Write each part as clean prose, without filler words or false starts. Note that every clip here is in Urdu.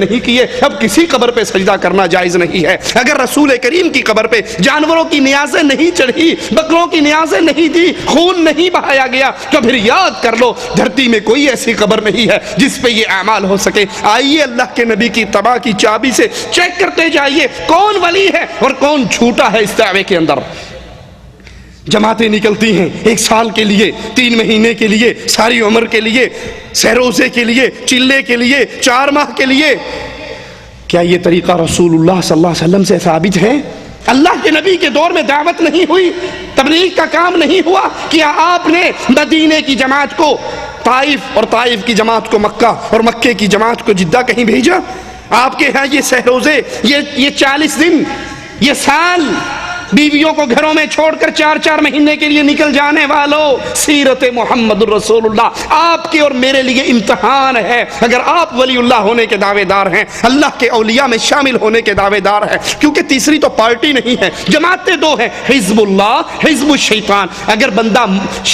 نہیں کیے، اب کسی قبر پہ سجدہ کرنا جائز نہیں ہے۔ اگر رسول کریم کی قبر پہ جانوروں کی نیازیں نہیں چڑھی، بکروں کی نیازیں نہیں دی، خون نہیں بہایا گیا، تو پھر یاد کر لو دھرتی میں کوئی ایسی قبر نہیں ہے جس پہ یہ اعمال ہو سکے۔ آئیے اللہ کے نبی کی اتباع کی چابی سے چیک کرتے جائیے کون ولی ہے اور کون جھوٹا ہے اس دعوے کے اندر۔ جماعتیں نکلتی ہیں 1 سال کے لیے، 3 مہینے کے لیے، ساری عمر کے لیے، سہ روزے کے لیے، چلے کے لیے، 4 ماہ کے لیے۔ کیا یہ طریقہ رسول اللہ صلی اللہ علیہ وسلم سے ثابت ہے؟ اللہ کے نبی کے دور میں دعوت نہیں ہوئی، تبلیغ کا کام نہیں ہوا؟ کیا آپ نے مدینے کی جماعت کو طائف اور طائف کی جماعت کو مکہ اور مکے کی جماعت کو جدہ کہیں بھیجا؟ آپ کے ہاں یہ سہ روزے، یہ 40 دن، یہ سال، بیویوں کو گھروں میں چھوڑ کر 4 مہینے کے لیے نکل جانے والوں، سیرت محمد الرسول اللہ آپ کے اور میرے لیے امتحان ہے۔ اگر آپ ولی اللہ ہونے کے دعوے دار ہیں، اللہ کے اولیاء میں شامل ہونے کے دعوے دار ہیں، کیونکہ تیسری تو پارٹی نہیں ہے، جماعتیں 2 ہیں، حزب اللہ، حزب الشیطان۔ اگر بندہ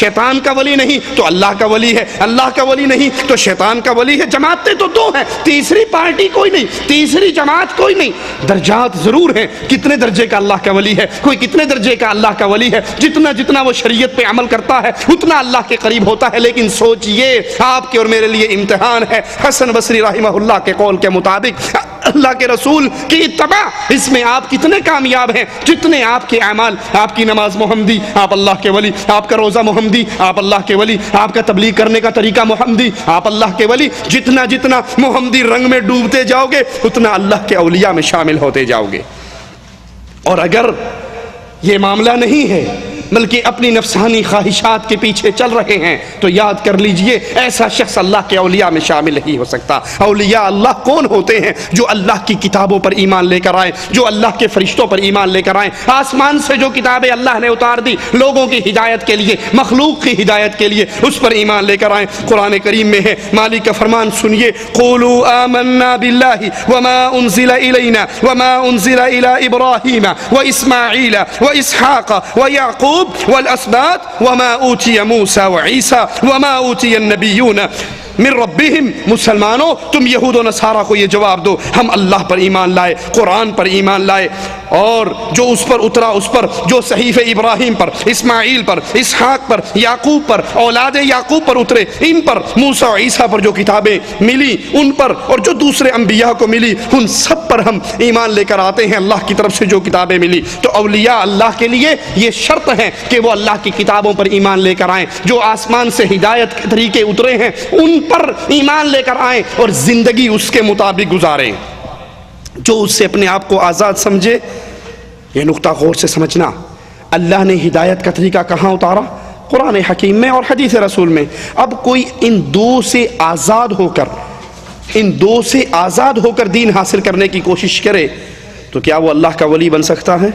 شیطان کا ولی نہیں تو اللہ کا ولی ہے، اللہ کا ولی نہیں تو شیطان کا ولی ہے۔ جماعتیں تو 2 ہیں، تیسری پارٹی کوئی نہیں، تیسری جماعت کوئی نہیں۔ درجات ضرور ہیں، کتنے درجے کا اللہ کا ولی ہے، کوئی کتنے درجے کا اللہ کا ولی ہے، جتنا وہ شریعت پہ عمل کرتا ہے اتنا اللہ کے قریب ہوتا ہے۔ لیکن سوچئے آپ کے اور میرے لیے امتحان ہے۔ حسن بصری رحمہ اللہ کے قول کے مطابق اللہ کے رسول کی اتباع، اس میں آپ کتنے کامیاب ہیں جتنے آپ کے اعمال، آپ کی نماز محمدی، آپ اللہ کے ولی، آپ کا روزہ محمدی، آپ اللہ کے ولی، آپ کا تبلیغ کرنے کا طریقہ محمدی، آپ اللہ کے ولی۔ جتنا محمدی رنگ میں ڈوبتے جاؤ گے اتنا اللہ کے اولیاء میں شامل ہوتے جاؤ گے۔ اور اگر یہ معاملہ نہیں ہے بلکہ اپنی نفسانی خواہشات کے پیچھے چل رہے ہیں تو یاد کر لیجئے ایسا شخص اللہ کے اولیاء میں شامل نہیں ہو سکتا۔ اولیاء اللہ کون ہوتے ہیں؟ جو اللہ کی کتابوں پر ایمان لے کر آئیں، جو اللہ کے فرشتوں پر ایمان لے کر آئیں، آسمان سے جو کتابیں اللہ نے اتار دی لوگوں کی ہدایت کے لیے، مخلوق کی ہدایت کے لیے، اس پر ایمان لے کر آئیں۔ قرآن کریم میں ہے، مالک کا فرمان سنیے، قولوا آمنا باللہ وما انزل الینا وما انزل الی ابراہیم واسماعیل واسحاق ویعقوب والاسباط وما اوتی موسیٰ وعیسیٰ وما اوتی النبیون من ربہم۔ مسلمانوں تم یہود و نصارہ کو یہ جواب دو، ہم اللہ پر ایمان لائے، قرآن پر ایمان لائے، اور جو اس پر اترا، اس پر جو صحیفہ ابراہیم پر، اسماعیل پر، اسحاق پر، یعقوب پر، اولاد یعقوب پر اترے، ان پر، موسیٰ و عیسیٰ پر جو کتابیں ملی ان پر، اور جو دوسرے انبیاء کو ملی ان سب پر ہم ایمان لے کر آتے ہیں، اللہ کی طرف سے جو کتابیں ملی۔ تو اولیاء اللہ کے لیے یہ شرط ہے کہ وہ اللہ کی کتابوں پر ایمان لے کر آئیں، جو آسمان سے ہدایت کے طریقے اترے ہیں ان پر ایمان لے کر آئیں اور زندگی اس کے مطابق گزاریں۔ جو اس سے اپنے آپ کو آزاد سمجھے، یہ نقطہ غور سے سمجھنا، اللہ نے ہدایت کا طریقہ کہاں اتارا؟ قرآن حکیم میں اور حدیث رسول میں۔ اب کوئی ان دو سے آزاد ہو کر دین حاصل کرنے کی کوشش کرے تو کیا وہ اللہ کا ولی بن سکتا ہے؟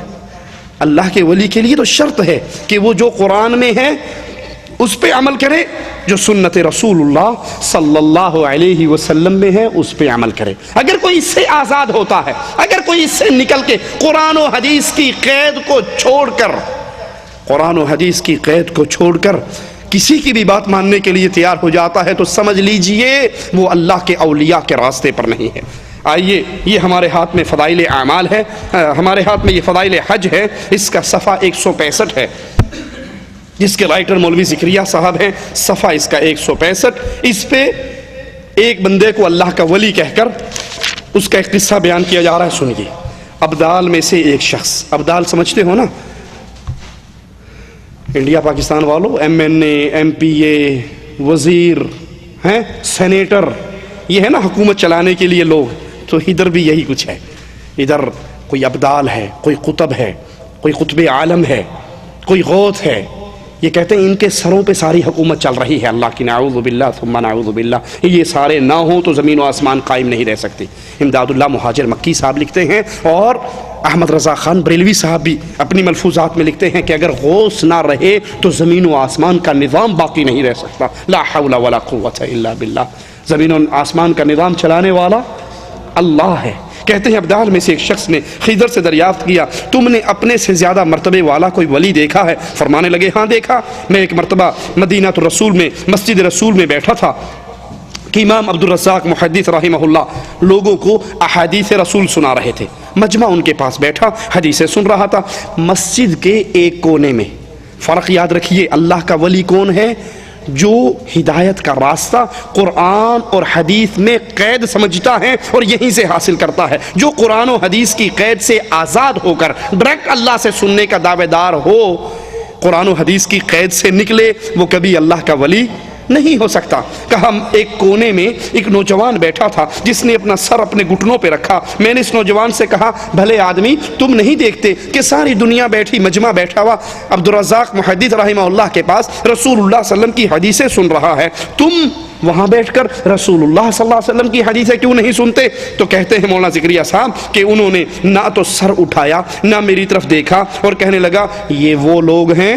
اللہ کے ولی کے لیے تو شرط ہے کہ وہ جو قرآن میں ہے اس پہ عمل کرے، جو سنت رسول اللہ صلی اللہ علیہ وسلم میں ہے اس پہ عمل کرے۔ اگر کوئی اس سے آزاد ہوتا ہے، اگر کوئی اس سے نکل کے قرآن و حدیث کی قید کو چھوڑ کر کسی کی بھی بات ماننے کے لیے تیار ہو جاتا ہے تو سمجھ لیجئے وہ اللہ کے اولیاء کے راستے پر نہیں ہے۔ آئیے، یہ ہمارے ہاتھ میں فضائل اعمال ہے، ہمارے ہاتھ میں یہ فضائل حج ہے، اس کا صفحہ 165 ہے، جس کے رائٹر مولوی زکریا صاحب ہیں، صفحہ اس کا 165۔ اس پہ ایک بندے کو اللہ کا ولی کہہ کر اس کا ایک قصہ بیان کیا جا رہا ہے، سنیے۔ ابدال میں سے ایک شخص، ابدال سمجھتے ہو نا، انڈیا پاکستان والوں، MNA، MPA، وزیر ہیں، سینیٹر، یہ ہے نا حکومت چلانے کے لیے لوگ، تو ادھر بھی یہی کچھ ہے۔ ادھر کوئی ابدال ہے، کوئی قطب ہے، کوئی قطب عالم ہے، کوئی غوث ہے، یہ کہتے ہیں ان کے سروں پہ ساری حکومت چل رہی ہے اللہ کی، نعوذ باللہ ثم نعوذ باللہ۔ یہ سارے نہ ہوں تو زمین و آسمان قائم نہیں رہ سکتی۔ امداد اللہ مہاجر مکی صاحب لکھتے ہیں، اور احمد رضا خان بریلوی صاحب بھی اپنی ملفوظات میں لکھتے ہیں کہ اگر غوث نہ رہے تو زمین و آسمان کا نظام باقی نہیں رہ سکتا۔ لا حول ولا قوت الا باللہ۔ زمین و آسمان کا نظام چلانے والا اللہ ہے۔ کہتے ہیں ابدال میں سے ایک شخص نے خضر سے دریافت کیا، تم نے اپنے سے زیادہ مرتبے والا کوئی ولی دیکھا ہے؟ فرمانے لگے، ہاں دیکھا، میں ایک مرتبہ مدینہ الرسول میں مسجد رسول میں بیٹھا تھا امام عبدالرزاق محدث رحمہ اللہ لوگوں کو احادیث رسول سنا رہے تھے، مجمع ان کے پاس بیٹھا حدیثیں سن رہا تھا۔ مسجد کے ایک کونے میں، فرق یاد رکھیے، اللہ کا ولی کون ہے؟ جو ہدایت کا راستہ قرآن اور حدیث میں قید سمجھتا ہے اور یہیں سے حاصل کرتا ہے۔ جو قرآن و حدیث کی قید سے آزاد ہو کر ڈائریکٹ اللہ سے سننے کا دعوے دار ہو، قرآن و حدیث کی قید سے نکلے، وہ کبھی اللہ کا ولی نہیں ہو سکتا۔ کہا ایک کونے میں ایک نوجوان بیٹھا تھا جس نے اپنا سر اپنے گھٹنوں پہ رکھا۔ میں نے اس نوجوان سے کہا، بھلے آدمی، تم نہیں دیکھتے کہ ساری دنیا بیٹھی، مجمع بیٹھا ہوا عبدالرزاق محدث رحمہ اللہ کے پاس رسول اللہ صلی اللہ علیہ وسلم کی حدیثیں سن رہا ہے، تم وہاں بیٹھ کر رسول اللہ صلی اللہ علیہ وسلم کی حدیثیں کیوں نہیں سنتے؟ تو کہتے ہیں مولانا زکریا صاحب کہ انہوں نے نہ تو سر اٹھایا نہ میری طرف دیکھا اور کہنے لگا، یہ وہ لوگ ہیں،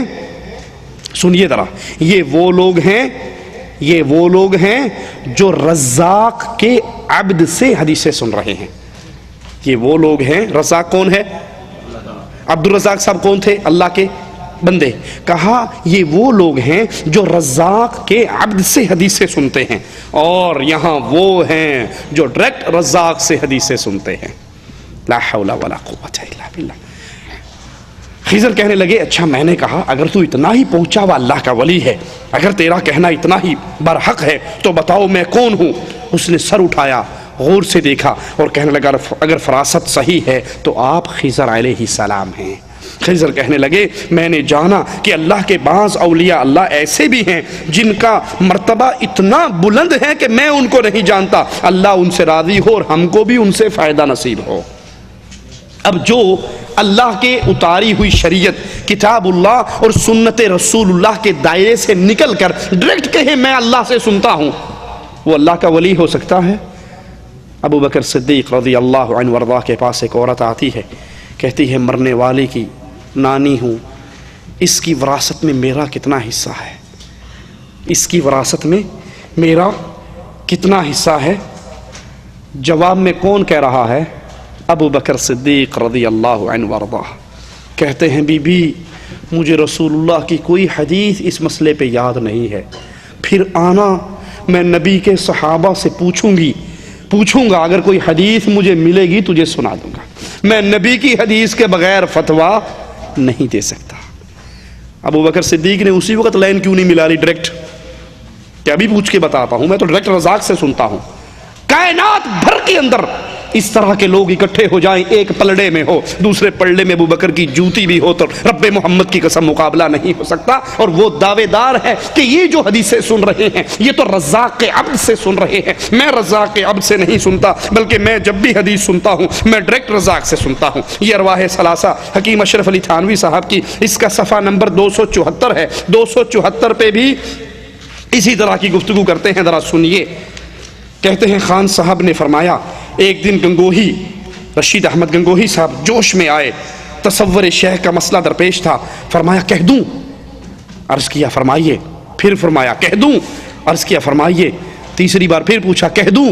سنیے ذرا، یہ وہ لوگ ہیں جو رزاق کے عبد سے حدیثیں سن رہے ہیں۔ یہ وہ لوگ ہیں، رزاق کون ہے؟ عبدالرزاق صاحب کون تھے؟ اللہ کے بندے۔ کہا یہ وہ لوگ ہیں جو رزاق کے عبد سے حدیثیں سنتے ہیں، اور یہاں وہ ہیں جو ڈائریکٹ رزاق سے حدیثیں سنتے ہیں۔ لا حول ولا قوت الا باللہ۔ خضر کہنے لگے، اچھا میں نے کہا اگر تو اتنا ہی پہنچا ہوا اللہ کا ولی ہے، اگر تیرا کہنا اتنا ہی برحق ہے تو بتاؤ میں کون ہوں؟ اس نے سر اٹھایا، غور سے دیکھا اور کہنے لگا، اگر فراست صحیح ہے تو آپ خضر علیہ السلام ہیں۔ خضر کہنے لگے، میں نے جانا کہ اللہ کے بعض اولیاء اللہ ایسے بھی ہیں جن کا مرتبہ اتنا بلند ہے کہ میں ان کو نہیں جانتا، اللہ ان سے راضی ہو اور ہم کو بھی ان سے فائدہ نصیب ہو۔ اب جو اللہ کے اتاری ہوئی شریعت، کتاب اللہ اور سنت رسول اللہ کے دائرے سے نکل کر ڈائریکٹ کہے میں اللہ سے سنتا ہوں، وہ اللہ کا ولی ہو سکتا ہے؟ ابو بکر صدیق رضی اللہ عنہ وارضاہ کے پاس ایک عورت آتی ہے، کہتی ہے مرنے والے کی نانی ہوں، اس کی وراثت میں میرا کتنا حصہ ہے؟ اس کی وراثت میں میرا کتنا حصہ ہے؟ جواب میں کون کہہ رہا ہے؟ ابو بکر صدیق رضی اللہ عنہ وارضاہ کہتے ہیں، بی بی مجھے رسول اللہ کی کوئی حدیث اس مسئلے پہ یاد نہیں ہے، پھر آنا میں نبی کے صحابہ سے پوچھوں گا، اگر کوئی حدیث مجھے ملے گی تجھے سنا دوں گا، میں نبی کی حدیث کے بغیر فتویٰ نہیں دے سکتا۔ ابو بکر صدیق نے اسی وقت لائن کیوں نہیں ملا لی ڈائریکٹ کہ ابھی پوچھ کے بتاتا ہوں، میں تو ڈائریکٹ رزاق سے سنتا ہوں۔ کائنات بھر کے اندر اس طرح کے لوگ اکٹھے ہو جائیں، ایک پلڑے میں ہو، دوسرے پلڑے میں ابو بکر کی جوتی بھی ہو، تو رب محمد کی قسم مقابلہ نہیں ہو سکتا۔ اور وہ دعوے دار ہے کہ یہ جو حدیثیں سن رہے ہیں یہ تو رزاق کے عبد سے سن رہے ہیں، میں رزاق کے عبد سے نہیں سنتا، بلکہ میں جب بھی حدیث سنتا ہوں میں ڈائریکٹ رزاق سے سنتا ہوں۔ یہ ارواح ثلاثہ حکیم اشرف علی تھانوی صاحب کی، اس کا صفحہ نمبر 274 ہے، 274 پہ بھی اسی طرح کی گفتگو کرتے ہیں، ذرا سنیے۔ کہتے ہیں خان صاحب نے فرمایا، ایک دن گنگوہی رشید احمد گنگوہی صاحب جوش میں آئے، تصور شیخ کا مسئلہ درپیش تھا، فرمایا کہہ دوں؟ عرض کیا فرمائیے، پھر فرمایا کہہ دوں؟ عرض کیا فرمائیے، تیسری بار پھر پوچھا کہہ دوں؟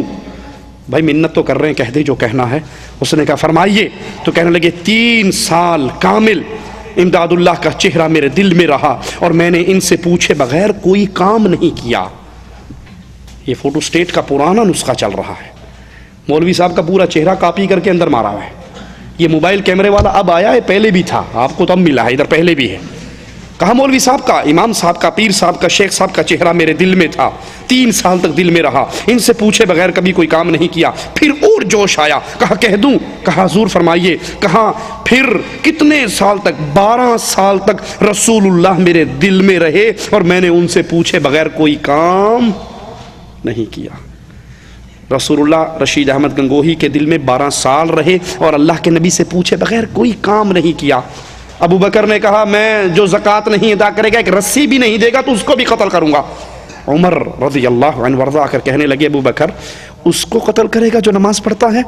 بھائی منت تو کر رہے ہیں، کہہ دے جو کہنا ہے۔ اس نے کہا فرمائیے، تو کہنے لگے 3 سال کامل امداد اللہ کا چہرہ میرے دل میں رہا اور میں نے ان سے پوچھے بغیر کوئی کام نہیں کیا۔ یہ فوٹو سٹیٹ کا پرانا نسخہ چل رہا ہے، مولوی صاحب کا پورا چہرہ کاپی کر کے اندر مارا ہوا ہے۔ یہ موبائل کیمرے والا اب آیا ہے، پہلے بھی تھا، آپ کو تو اب ملا ہے، ادھر پہلے بھی ہے۔ کہا مولوی صاحب کا، امام صاحب کا، پیر صاحب کا، شیخ صاحب کا چہرہ میرے دل میں تھا، 3 سال تک دل میں رہا، ان سے پوچھے بغیر کبھی کوئی کام نہیں کیا۔ پھر اور جوش آیا، کہا کہہ دوں؟ کہا حضور فرمائیے۔ کہا پھر کتنے سال تک؟ 12 سال تک رسول اللہ میرے دل میں رہے اور میں نے ان سے پوچھے بغیر کوئی کام نہیں کیا۔ رسول اللہ رشید احمد گنگوہی کے دل میں 12 سال رہے اور اللہ کے نبی سے پوچھے بغیر کوئی کام نہیں کیا۔ ابو بکر نے کہا میں جو زکوٰۃ نہیں ادا کرے گا، ایک رسی بھی نہیں دے گا تو اس کو بھی قتل کروں گا۔ عمر رضی اللہ عنہ وارضا کر کہنے لگے، ابو بکر اس کو قتل کرے گا جو نماز پڑھتا ہے،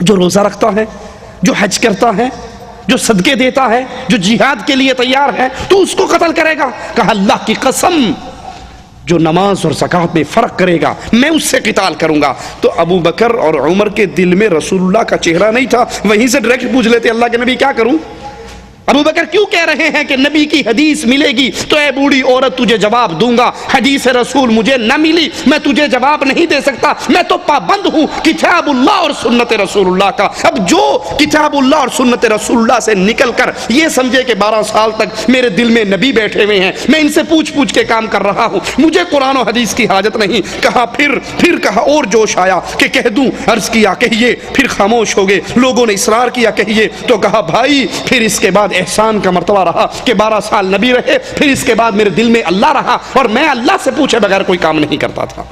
جو روزہ رکھتا ہے، جو حج کرتا ہے، جو صدقے دیتا ہے، جو جہاد کے لیے تیار ہے، تو اس کو قتل کرے گا؟ کہا اللہ کی قسم جو نماز اور زکوٰۃ میں فرق کرے گا میں اس سے قتال کروں گا۔ تو ابو بکر اور عمر کے دل میں رسول اللہ کا چہرہ نہیں تھا، وہیں سے ڈائریکٹ پوچھ لیتے اللہ کے نبی کیا کروں؟ ابو بکر کیوں کہہ رہے ہیں کہ نبی کی حدیث ملے گی تو اے بوڑھی عورت تجھے جواب دوں گا، حدیث رسول مجھے نہ ملی میں تجھے جواب نہیں دے سکتا، میں تو پابند ہوں کتاب اللہ اور سنت رسول اللہ کا۔ اب جو کتاب اللہ اور سنت رسول اللہ سے نکل کر یہ سمجھے کہ 12 سال تک میرے دل میں نبی بیٹھے ہوئے ہیں، میں ان سے پوچھ کے کام کر رہا ہوں، مجھے قرآن و حدیث کی حاجت نہیں۔ کہا پھر کہا اور جوش آیا کہ کہہ دوں، عرض کیا کہیے، پھر خاموش ہو گئے۔ لوگوں نے اصرار کیا کہیے، تو کہا بھائی پھر اس کے بعد احسان کا مرتبہ رہا کہ 12 سال نبی رہے، پھر اس کے بعد میرے دل میں اللہ رہا اور میں اللہ سے پوچھے بغیر کوئی کام نہیں کرتا تھا۔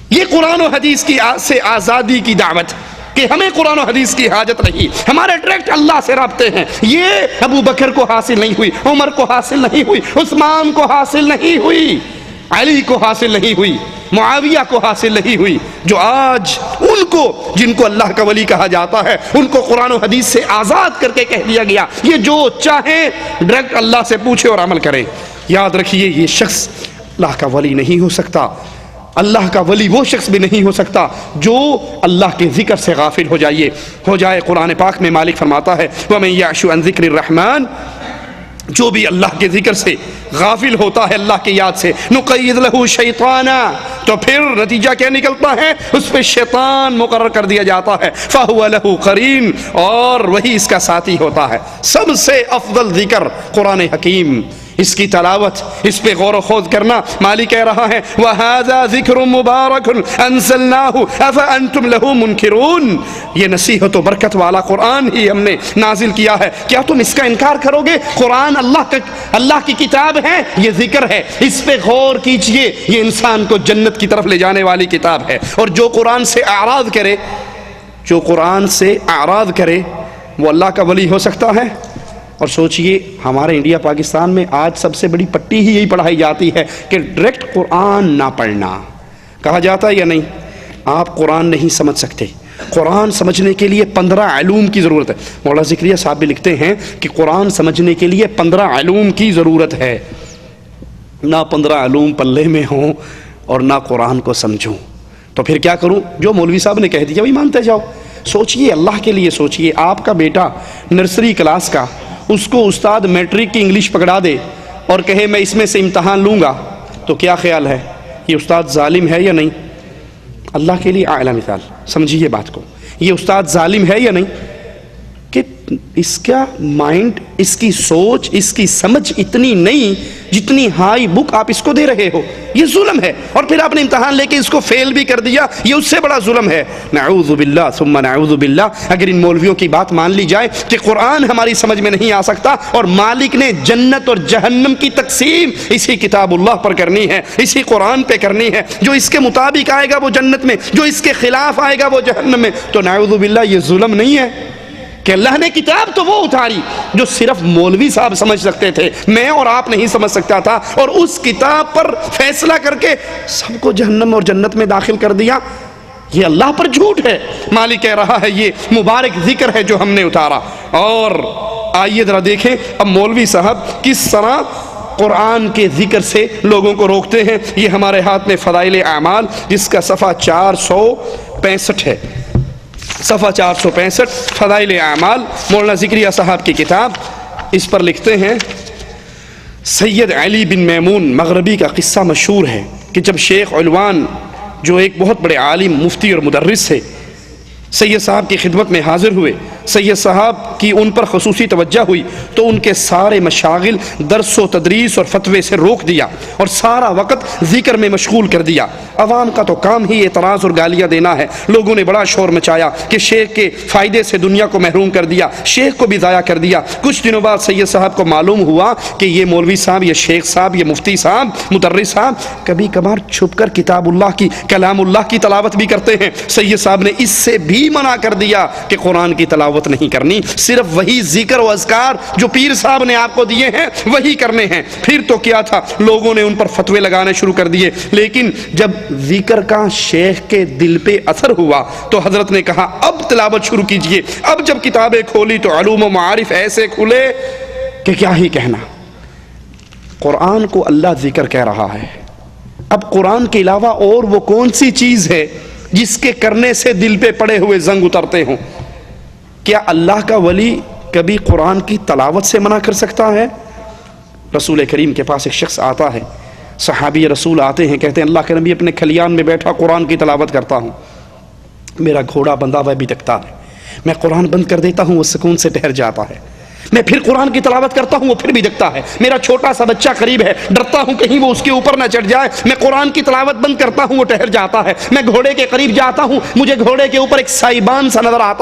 یہ قرآن و حدیث کی سے آزادی کی دعوت کہ ہمیں قرآن و حدیث کی حاجت نہیں، ہمارے ڈائریکٹ اللہ سے رابطے ہیں۔ یہ ابو بکر کو حاصل نہیں ہوئی، عمر کو حاصل نہیں ہوئی، عثمان کو حاصل نہیں ہوئی، علی کو حاصل نہیں ہوئی، معاویہ کو حاصل نہیں ہوئی۔ جو آج ان کو جن کو اللہ کا ولی کہا جاتا ہے ان کو قرآن و حدیث سے آزاد کر کے کہہ دیا گیا یہ جو چاہیں ڈائریکٹ اللہ سے پوچھے اور عمل کرے۔ یاد رکھیے یہ شخص اللہ کا ولی نہیں ہو سکتا، اللہ کا ولی وہ شخص بھی نہیں ہو سکتا جو اللہ کے ذکر سے غافل ہو جائے۔ قرآن پاک میں مالک فرماتا ہے وَمَن يَعْشُ عَن ذِكْرِ الرَّحْمَنِ، جو بھی اللہ کے ذکر سے غافل ہوتا ہے، اللہ کی یاد سے، نقید لہو شیطانا، تو پھر نتیجہ کیا نکلتا ہے؟ اس پہ شیطان مقرر کر دیا جاتا ہے، فَهُوَ لَهُ قَرِينٌ، اور وہی اس کا ساتھی ہوتا ہے۔ سب سے افضل ذکر قرآن حکیم، اس کی تلاوت، اس پہ غور و خوض کرنا۔ مالک کہہ رہا ہے وَهَذَا ذِكْرٌ مُبَارَكٌ أَنزَلْنَاهُ أَفَأَنْتُمْ لَهُ مُنْكِرُونَ، یہ نصیحت و برکت والا قرآن ہی ہم نے نازل کیا ہے، کیا تم اس کا انکار کرو گے؟ قرآن اللہ کی کتاب ہے، یہ ذکر ہے، اس پہ غور کیجئے، یہ انسان کو جنت کی طرف لے جانے والی کتاب ہے۔ اور جو قرآن سے اعراض کرے وہ اللہ کا ولی ہو سکتا ہے؟ اور سوچئے ہمارے انڈیا پاکستان میں آج سب سے بڑی پٹی ہی یہی پڑھائی جاتی ہے کہ ڈائریکٹ قرآن نہ پڑھنا، کہا جاتا ہے یا نہیں؟ آپ قرآن نہیں سمجھ سکتے، قرآن سمجھنے کے لیے 15 علوم کی ضرورت ہے۔ مولانا ذکریہ صاحب بھی لکھتے ہیں کہ قرآن سمجھنے کے لیے 15 علوم کی ضرورت ہے، نہ 15 علوم پلے میں ہوں اور نہ قرآن کو سمجھوں تو پھر کیا کروں؟ جو مولوی صاحب نے کہہ دیا وہی مانتے جاؤ۔ سوچئے، اللہ کے لیے سوچئے، آپ کا بیٹا نرسری کلاس کا، اس کو استاد میٹرک کی انگلش پکڑا دے اور کہے میں اس میں سے امتحان لوں گا، تو کیا خیال ہے؟ یہ استاد ظالم ہے یا نہیں؟ اللہ کے لیے اعلیٰ مثال، سمجھیے بات کو، یہ استاد ظالم ہے یا نہیں کہ اس کا مائنڈ، اس کی سوچ، اس کی سمجھ اتنی نہیں جتنی ہائی بک آپ اس کو دے رہے ہو، یہ ظلم ہے۔ اور پھر آپ نے امتحان لے کے اس کو فیل بھی کر دیا، یہ اس سے بڑا ظلم ہے۔ نعوذ باللہ ثم نعوذ باللہ۔ اگر ان مولویوں کی بات مان لی جائے کہ قرآن ہماری سمجھ میں نہیں آ سکتا اور مالک نے جنت اور جہنم کی تقسیم اسی کتاب اللہ پر کرنی ہے، اسی قرآن پہ کرنی ہے، جو اس کے مطابق آئے گا وہ جنت میں، جو اس کے خلاف آئے گا وہ جہنم میں، تو نعوذ باللہ یہ ظلم نہیں ہے کہ اللہ نے کتاب تو وہ اتاری جو صرف مولوی صاحب سمجھ سکتے تھے، میں اور آپ نہیں سمجھ سکتا تھا، اور اس کتاب پر فیصلہ کر کے سب کو جہنم اور جنت میں داخل کر دیا؟ یہ اللہ پر جھوٹ ہے۔ مالک کہہ رہا ہے یہ مبارک ذکر ہے جو ہم نے اتارا۔ اور آئیے ذرا دیکھیں اب مولوی صاحب کس طرح قرآن کے ذکر سے لوگوں کو روکتے ہیں۔ یہ ہمارے ہاتھ میں فضائل اعمال جس کا صفحہ 465 ہے، صفحہ 465 فضائل اعمال، مولانا ذکریہ صاحب کی کتاب۔ اس پر لکھتے ہیں سید علی بن میمون مغربی کا قصہ مشہور ہے کہ جب شیخ علوان جو ایک بہت بڑے عالم، مفتی اور مدرس تھے، سید صاحب کی خدمت میں حاضر ہوئے، سید صاحب کی ان پر خصوصی توجہ ہوئی تو ان کے سارے مشاغل درس و تدریس اور فتوے سے روک دیا اور سارا وقت ذکر میں مشغول کر دیا۔ عوام کا تو کام ہی اعتراض اور گالیاں دینا ہے۔ لوگوں نے بڑا شور مچایا کہ شیخ کے فائدے سے دنیا کو محروم کر دیا، شیخ کو بھی ضائع کر دیا۔ کچھ دنوں بعد سید صاحب کو معلوم ہوا کہ یہ مولوی صاحب، یہ شیخ صاحب، یہ مفتی صاحب، مدرس صاحب کبھی کبھار چھپ کر کتاب اللہ کی، کلام اللہ کی تلاوت بھی کرتے ہیں۔ سید صاحب نے اس سے بھی منع کر دیا کہ قرآن کی تلاوت نہیں کرنی، صرف وہی ذکر و اذکار جو پیر صاحب نے آپ کو دیے ہیں وہی کرنے ہیں۔ پھر تو کیا تھا، لوگوں نے ان پر فتوے لگانے شروع کر دیے، لیکن جب ذکر کا شیخ کے دل پہ اثر ہوا تو حضرت نے کہا اب تلاوت شروع کیجئے۔ اب جب کتابیں کھولی تو علوم و معارف ایسے کھلے کہ کیا ہی کہنا۔ قرآن کو اللہ ذکر کہہ رہا ہے، اب قرآن کے علاوہ اور وہ کون سی چیز ہے جس کے کرنے سے دل پہ پڑے ہوئے زنگ اترتے ہوں؟ کیا اللہ کا ولی کبھی قرآن کی تلاوت سے منع کر سکتا ہے؟ رسول کریم کے پاس ایک شخص آتا ہے، صحابی رسول آتے ہیں، کہتے ہیں اللہ کے نبی اپنے کھلیان میں بیٹھا قرآن کی تلاوت کرتا ہوں، میرا گھوڑا بندھا ہوا بھی دکھتا ہے، میں قرآن بند کر دیتا ہوں وہ سکون سے ٹھہر جاتا ہے، میں پھر قرآن کی تلاوت کرتا ہوں وہ پھر بھی دکھتا ہے، میرا چھوٹا سا بچہ قریب ہے، ڈرتا ہوں کہیں وہ اس کے اوپر نہ چڑھ جائے، میں قرآن کی تلاوت بند کرتا ہوں وہ ٹھہر جاتا ہے، میں گھوڑے کے قریب جاتا ہوں، مجھے گھوڑے کے اوپر ایک سائبان سا نظر آتا